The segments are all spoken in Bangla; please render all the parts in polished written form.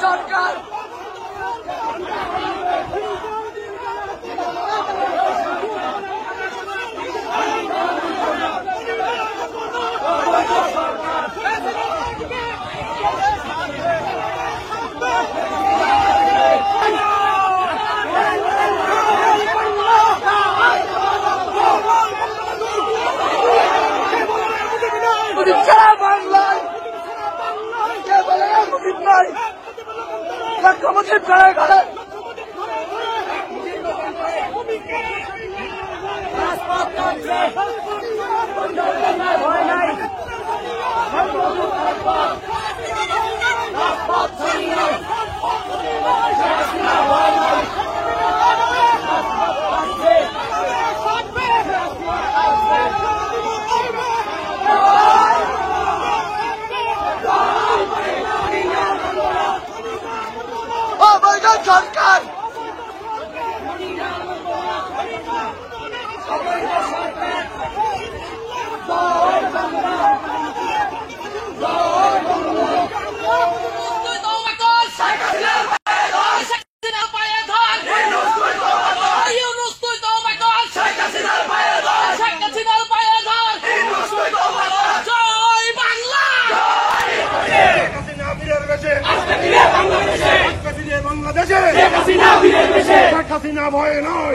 সরকার মুজিব ঘরে ঘরে সরকার শেখ হাসিনা ভয় নয়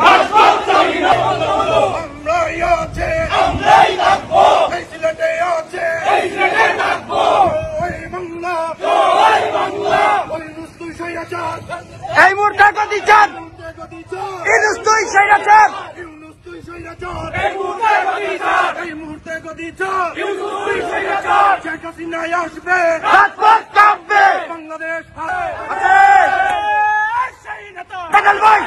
আমরাই আছে আমরাই থাকবো এই সিলেটে আছে এই সিলেটে থাকবো ওই বাংলা ওই বাংলা ওই নুস্তুই স্বৈরাচার এই মুহূর্তে গতি চান এই নুস্তুই স্বৈরাচার নুস্তুই স্বৈরাচার এই মুহূর্তে গতি চান এই মুহূর্তে গতি চান নুস্তুই স্বৈরাচার শেখ হাসিনা আসবে রাজপথ কাঁপবে বাংলাদেশ আছে Dale, boy!